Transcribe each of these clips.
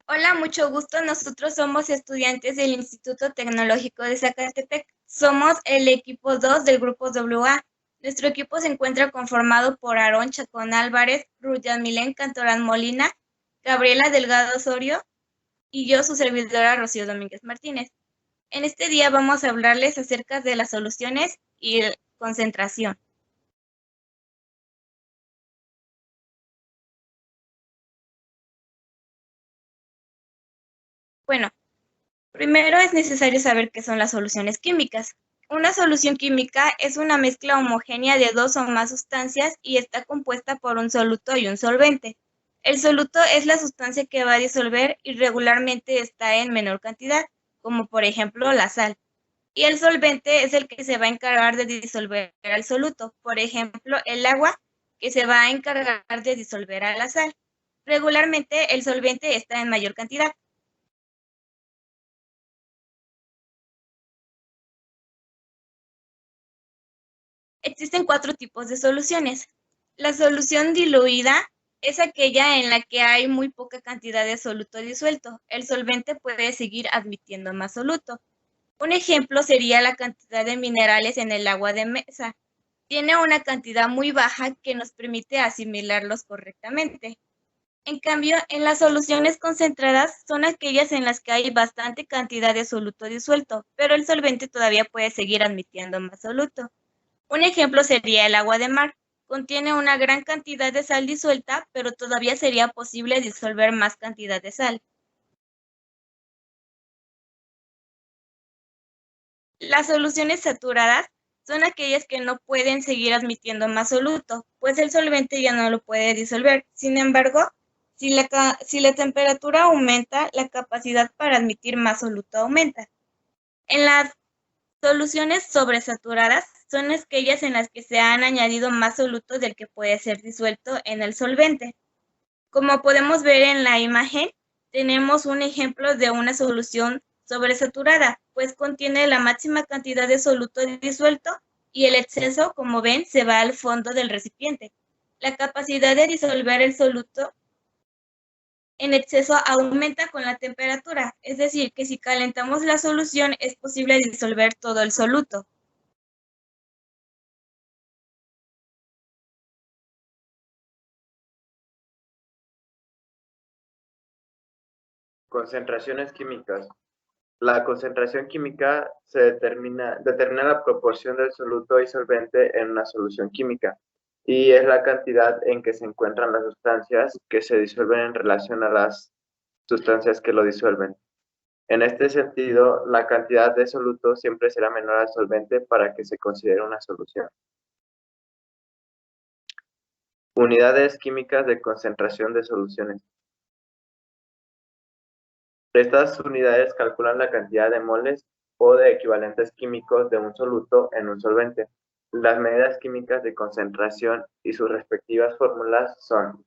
Hola, mucho gusto. Nosotros somos estudiantes del Instituto Tecnológico de Zacatepec. Somos el equipo 2 del grupo AA. Nuestro equipo se encuentra conformado por Aarón Chacón Álvarez, Ruth Yamilén Cantorán Molina, Gabriela Delgado Osorio y yo, su servidora Rocío Domínguez Martínez. En este día vamos a hablarles acerca de las soluciones y concentración. Bueno, primero es necesario saber qué son las soluciones químicas. Una solución química es una mezcla homogénea de dos o más sustancias y está compuesta por un soluto y un solvente. El soluto es la sustancia que va a disolver y regularmente está en menor cantidad, como por ejemplo la sal. Y el solvente es el que se va a encargar de disolver al soluto, por ejemplo el agua, que se va a encargar de disolver a la sal. Regularmente el solvente está en mayor cantidad. Existen cuatro tipos de soluciones. La solución diluida es aquella en la que hay muy poca cantidad de soluto disuelto. El solvente puede seguir admitiendo más soluto. Un ejemplo sería la cantidad de minerales en el agua de mesa. Tiene una cantidad muy baja que nos permite asimilarlos correctamente. En cambio, en las soluciones concentradas son aquellas en las que hay bastante cantidad de soluto disuelto, pero el solvente todavía puede seguir admitiendo más soluto. Un ejemplo sería el agua de mar. Contiene una gran cantidad de sal disuelta, pero todavía sería posible disolver más cantidad de sal. Las soluciones saturadas son aquellas que no pueden seguir admitiendo más soluto, pues el solvente ya no lo puede disolver. Sin embargo, si la temperatura aumenta, la capacidad para admitir más soluto aumenta. En las soluciones sobresaturadas son aquellas en las que se han añadido más soluto del que puede ser disuelto en el solvente. Como podemos ver en la imagen, tenemos un ejemplo de una solución sobresaturada, pues contiene la máxima cantidad de soluto disuelto y el exceso, como ven, se va al fondo del recipiente. La capacidad de disolver el soluto en exceso aumenta con la temperatura, es decir, que si calentamos la solución es posible disolver todo el soluto. Concentraciones químicas. La concentración química determina la proporción del soluto y solvente en una solución química y es la cantidad en que se encuentran las sustancias que se disuelven en relación a las sustancias que lo disuelven. En este sentido, la cantidad de soluto siempre será menor al solvente para que se considere una solución. Unidades químicas de concentración de soluciones. Estas unidades calculan la cantidad de moles o de equivalentes químicos de un soluto en un solvente. Las medidas químicas de concentración y sus respectivas fórmulas son: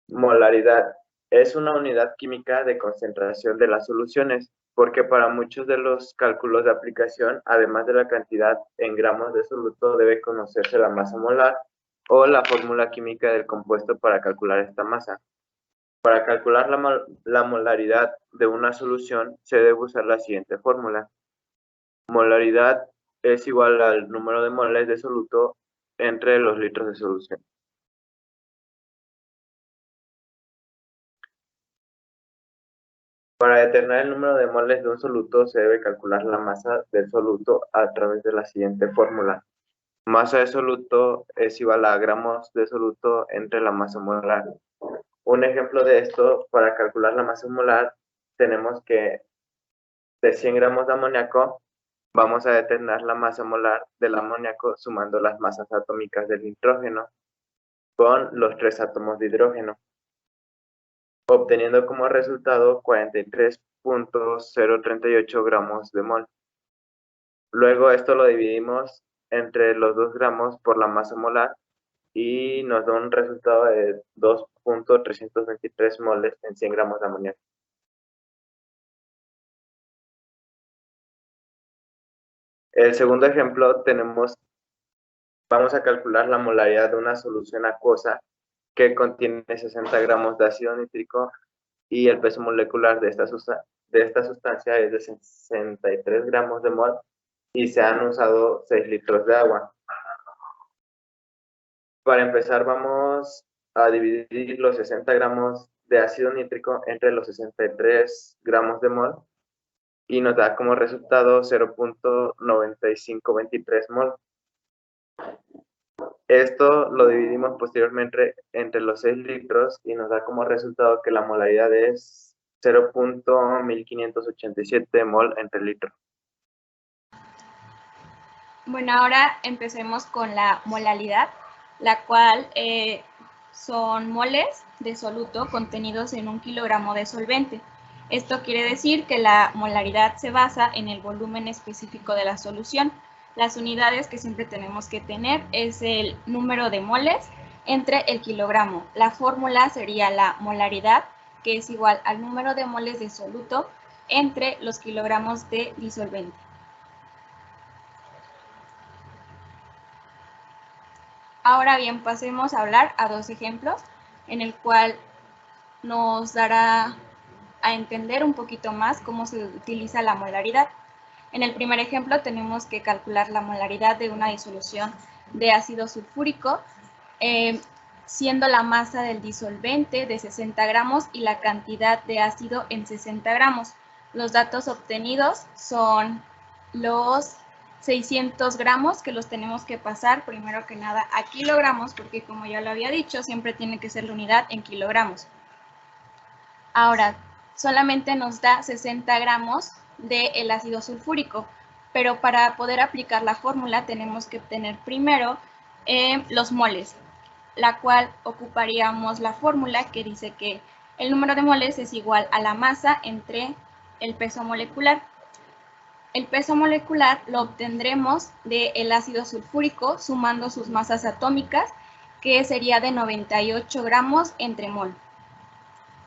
molaridad. Es una unidad química de concentración de las soluciones, porque para muchos de los cálculos de aplicación, además de la cantidad en gramos de soluto, debe conocerse la masa molar o la fórmula química del compuesto para calcular esta masa. Para calcular la molaridad de una solución se debe usar la siguiente fórmula. Molaridad es igual al número de moles de soluto entre los litros de solución. Para determinar el número de moles de un soluto se debe calcular la masa del soluto a través de la siguiente fórmula. Masa de soluto es igual a gramos de soluto entre la masa molar. Un ejemplo de esto, para calcular la masa molar, tenemos que de 100 gramos de amoníaco vamos a determinar la masa molar del amoníaco sumando las masas atómicas del nitrógeno con los 3 átomos de hidrógeno, obteniendo como resultado 43.038 gramos de mol. Luego esto lo dividimos entre los 2 gramos por la masa molar y nos da un resultado de 2.323 moles en 100 gramos de amoníaco. El segundo ejemplo vamos a calcular la molaridad de una solución acuosa que contiene 60 gramos de ácido nítrico y el peso molecular de esta sustancia es de 63 gramos de mol y se han usado 6 litros de agua. Para empezar, vamos a dividir los 60 gramos de ácido nítrico entre los 63 gramos de mol y nos da como resultado 0.9523 mol. Esto lo dividimos posteriormente entre los 6 litros y nos da como resultado que la molaridad es 0.1587 mol entre litro. Bueno, ahora empecemos con la molalidad, la cual son moles de soluto contenidos en 1 kilogramo de solvente. Esto quiere decir que la molaridad se basa en el volumen específico de la solución. Las unidades que siempre tenemos que tener es el número de moles entre el kilogramo. La fórmula sería la molaridad, que es igual al número de moles de soluto entre los kilogramos de disolvente. Ahora bien, pasemos a hablar a 2 ejemplos, en el cual nos dará a entender un poquito más cómo se utiliza la molaridad. En el primer ejemplo tenemos que calcular la molaridad de una disolución de ácido sulfúrico, siendo la masa del disolvente de 60 gramos y la cantidad de ácido en 60 gramos. Los datos obtenidos son los 600 gramos, que los tenemos que pasar primero que nada a kilogramos, porque como ya lo había dicho, siempre tiene que ser la unidad en kilogramos. Ahora, solamente nos da 60 gramos del ácido sulfúrico, pero para poder aplicar la fórmula tenemos que obtener primero los moles, la cual ocuparíamos la fórmula que dice que el número de moles es igual a la masa entre el peso molecular. El peso molecular lo obtendremos del ácido sulfúrico sumando sus masas atómicas, que sería de 98 gramos entre mol.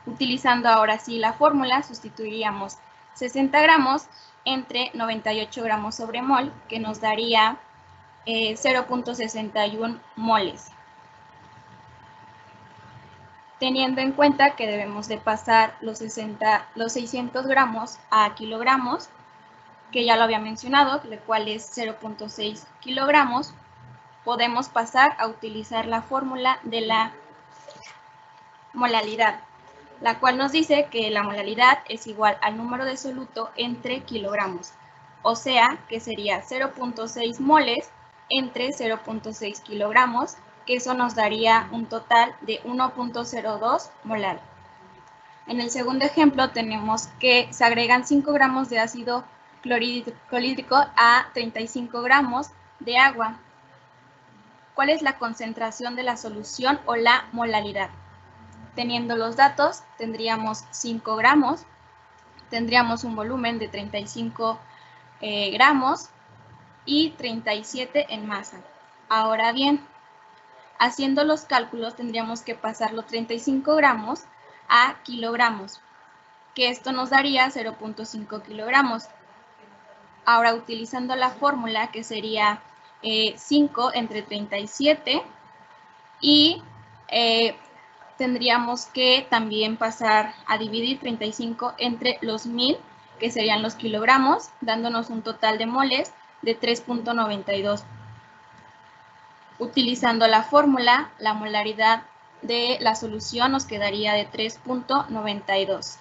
Utilizando ahora sí la fórmula, sustituiríamos 60 gramos entre 98 gramos sobre mol, que nos daría 0.61 moles. Teniendo en cuenta que debemos de pasar los 600 gramos a kilogramos, que ya lo había mencionado, el cual es 0.6 kilogramos, podemos pasar a utilizar la fórmula de la molalidad, la cual nos dice que la molalidad es igual al número de soluto entre kilogramos, o sea que sería 0.6 moles entre 0.6 kilogramos, que eso nos daría un total de 1.02 molar. En el segundo ejemplo tenemos que se agregan 5 gramos de ácido clorhídrico a 35 gramos de agua. ¿Cuál es la concentración de la solución o la molalidad? Teniendo los datos, tendríamos 5 gramos, tendríamos un volumen de 35 gramos y 37 en masa. Ahora bien, haciendo los cálculos tendríamos que pasar los 35 gramos a kilogramos, que esto nos daría 0.5 kilogramos. Ahora, utilizando la fórmula que sería 5 entre 37 y tendríamos que también pasar a dividir 35 entre los 1000, que serían los kilogramos, dándonos un total de moles de 3.92. Utilizando la fórmula, la molaridad de la solución nos quedaría de 3.92.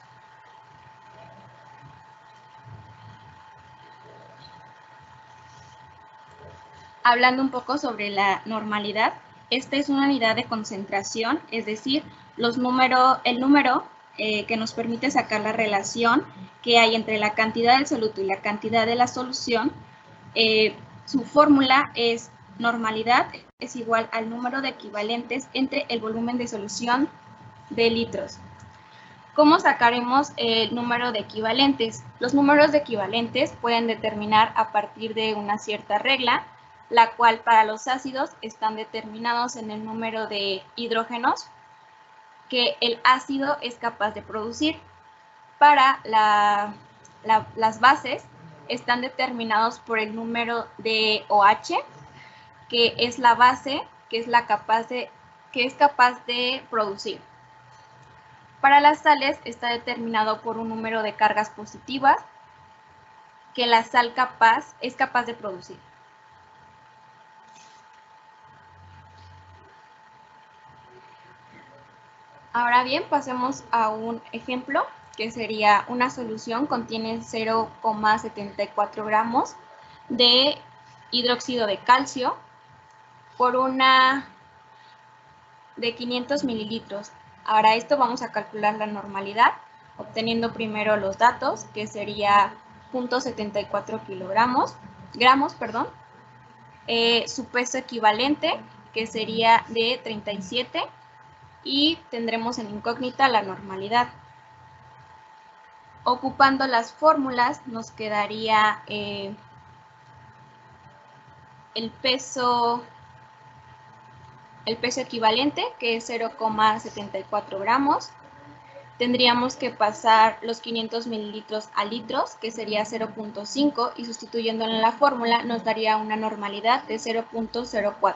Hablando un poco sobre la normalidad, esta es una unidad de concentración, es decir, el número que nos permite sacar la relación que hay entre la cantidad del soluto y la cantidad de la solución. Su fórmula es normalidad es igual al número de equivalentes entre el volumen de solución de litros. ¿Cómo sacaremos el número de equivalentes? Los números de equivalentes pueden determinar a partir de una cierta regla, la cual para los ácidos están determinados en el número de hidrógenos que el ácido es capaz de producir. Para las bases están determinados por el número de OH, que es la base que es capaz de producir. Para las sales está determinado por un número de cargas positivas que la sal es capaz de producir. Ahora bien, pasemos a un ejemplo que sería una solución contiene 0,74 gramos de hidróxido de calcio por una de 500 mililitros. Ahora esto vamos a calcular la normalidad, obteniendo primero los datos, que sería 0,74 gramos, su peso equivalente, que sería de 37, y tendremos en incógnita la normalidad. Ocupando las fórmulas nos quedaría el peso equivalente, que es 0,74 gramos. Tendríamos que pasar los 500 mililitros a litros, que sería 0,5, y sustituyéndolo en la fórmula nos daría una normalidad de 0,04.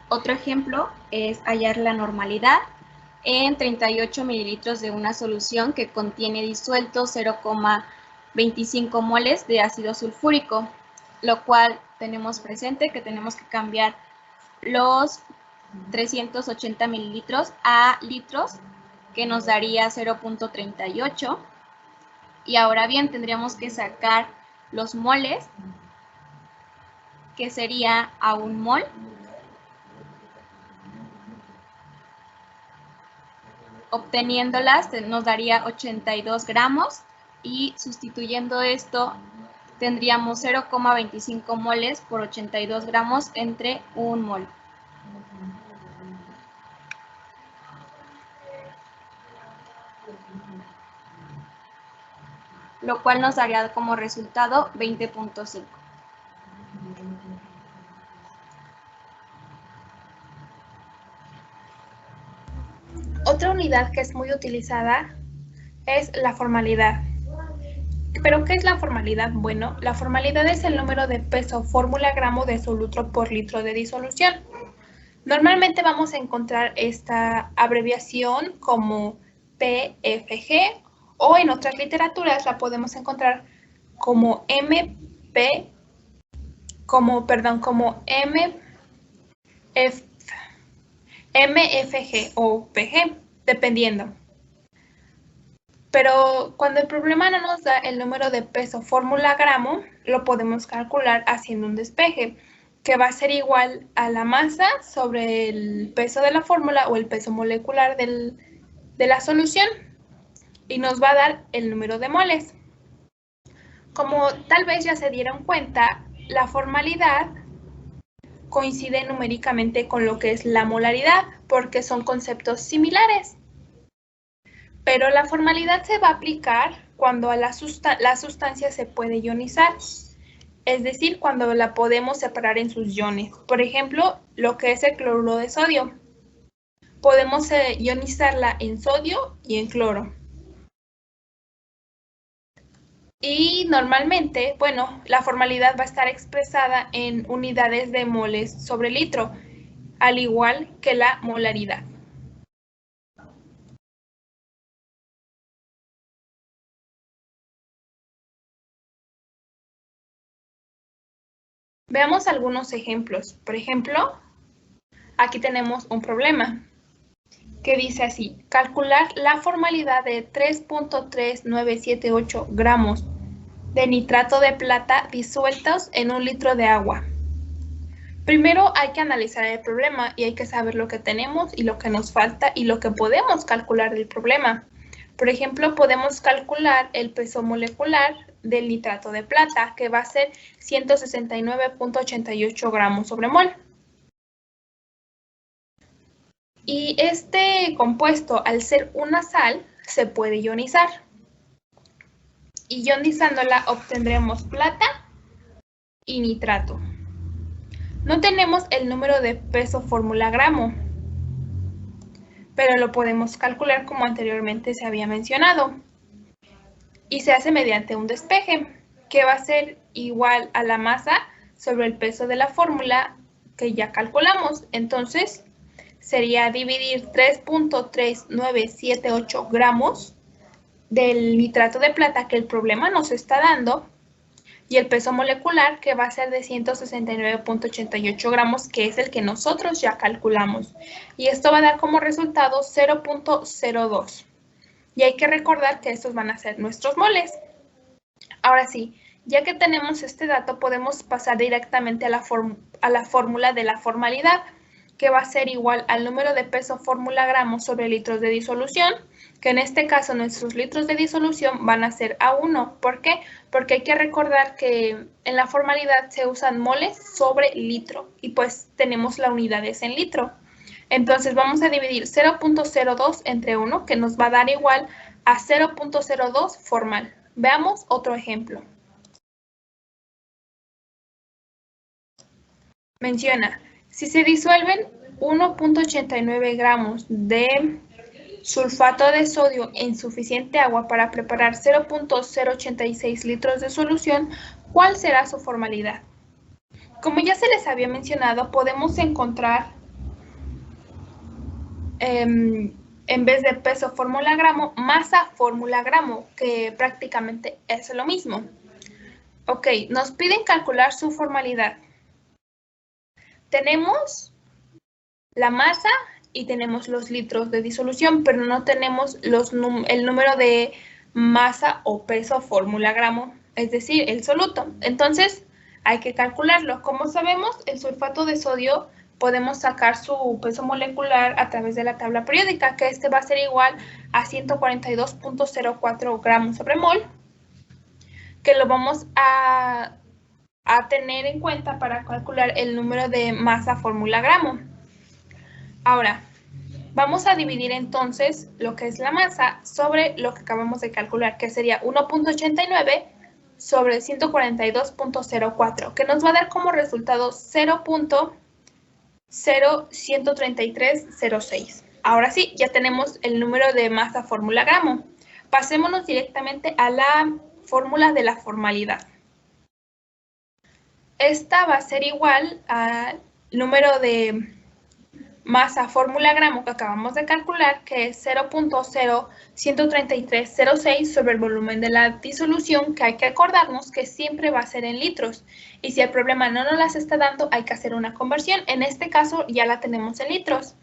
Otro ejemplo es hallar la normalidad en 38 mililitros de una solución que contiene disuelto 0,25 moles de ácido sulfúrico, lo cual tenemos presente que tenemos que cambiar los 380 mililitros a litros, que nos daría 0,38. Y ahora bien, tendríamos que sacar los moles, que sería a un mol. Obteniéndolas nos daría 82 gramos y sustituyendo esto tendríamos 0,25 moles por 82 gramos entre un mol. Lo cual nos daría como resultado 20,5. Otra unidad que es muy utilizada es la formalidad. ¿Pero qué es la formalidad? Bueno, la formalidad es el número de peso fórmula gramo de solutro por litro de disolución. Normalmente vamos a encontrar esta abreviación como PFG o en otras literaturas la podemos encontrar como MFG o PG, dependiendo. Pero cuando el problema no nos da el número de peso fórmula gramo, lo podemos calcular haciendo un despeje, que va a ser igual a la masa sobre el peso de la fórmula o el peso molecular de la solución, y nos va a dar el número de moles. Como tal vez ya se dieron cuenta, la formalidad coincide numéricamente con lo que es la molaridad, porque son conceptos similares. Pero la formalidad se va a aplicar cuando la sustancia se puede ionizar, es decir, cuando la podemos separar en sus iones. Por ejemplo, lo que es el cloruro de sodio. Podemos ionizarla en sodio y en cloro. Y normalmente, bueno, la formalidad va a estar expresada en unidades de moles sobre litro, al igual que la molaridad. Veamos algunos ejemplos. Por ejemplo, aquí tenemos un problema que dice así: calcular la formalidad de 3,3978 gramos de nitrato de plata disueltos en un litro de agua. Primero hay que analizar el problema y hay que saber lo que tenemos y lo que nos falta y lo que podemos calcular del problema. Por ejemplo, podemos calcular el peso molecular del nitrato de plata, que va a ser 169,88 gramos sobre mol. Y este compuesto, al ser una sal, se puede ionizar. Y ionizándola obtendremos plata y nitrato. No tenemos el número de peso fórmula gramo, pero lo podemos calcular como anteriormente se había mencionado. Y se hace mediante un despeje, que va a ser igual a la masa sobre el peso de la fórmula que ya calculamos. Entonces, sería dividir 3.3978 gramos del nitrato de plata que el problema nos está dando y el peso molecular que va a ser de 169.88 gramos, que es el que nosotros ya calculamos. Y esto va a dar como resultado 0.02. Y hay que recordar que estos van a ser nuestros moles. Ahora sí, ya que tenemos este dato, podemos pasar directamente a la fórmula de la formalidad, que va a ser igual al número de peso fórmula gramos sobre litros de disolución, que en este caso nuestros litros de disolución van a ser A1. ¿Por qué? Porque hay que recordar que en la formalidad se usan moles sobre litro y pues tenemos la unidad es en litro. Entonces vamos a dividir 0.02 entre 1, que nos va a dar igual a 0.02 formal. Veamos otro ejemplo. Menciona, si se disuelven 1.89 gramos de sulfato de sodio en suficiente agua para preparar 0.086 litros de solución, ¿cuál será su formalidad? Como ya se les había mencionado, podemos encontrar en vez de peso fórmula gramo, masa fórmula gramo, que prácticamente es lo mismo. Ok, nos piden calcular su formalidad. Tenemos la masa y tenemos los litros de disolución, pero no tenemos el número de masa o peso fórmula gramo, es decir, el soluto. Entonces, hay que calcularlo. Como sabemos, el sulfato de sodio podemos sacar su peso molecular a través de la tabla periódica, que este va a ser igual a 142.04 gramos sobre mol, que lo vamos a tener en cuenta para calcular el número de masa fórmula gramo. Ahora, vamos a dividir entonces lo que es la masa sobre lo que acabamos de calcular, que sería 1.89 sobre 142.04, que nos va a dar como resultado 0.013306. Ahora sí, ya tenemos el número de masa fórmula gramo. Pasémonos directamente a la fórmula de la formalidad. Esta va a ser igual al número de masa fórmula gramo que acabamos de calcular, que es 0.013306 sobre el volumen de la disolución, que hay que acordarnos que siempre va a ser en litros. Y si el problema no nos las está dando, hay que hacer una conversión. En este caso ya la tenemos en litros,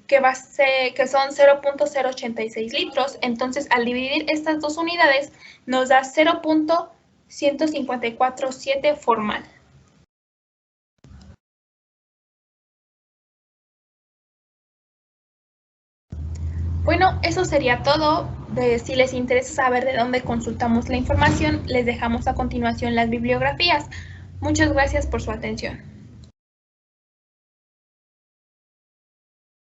que son 0.086 litros. Entonces, al dividir estas dos unidades, nos da 0.1547 formal. Bueno, eso sería todo. Si les interesa saber de dónde consultamos la información, les dejamos a continuación las bibliografías. Muchas gracias por su atención.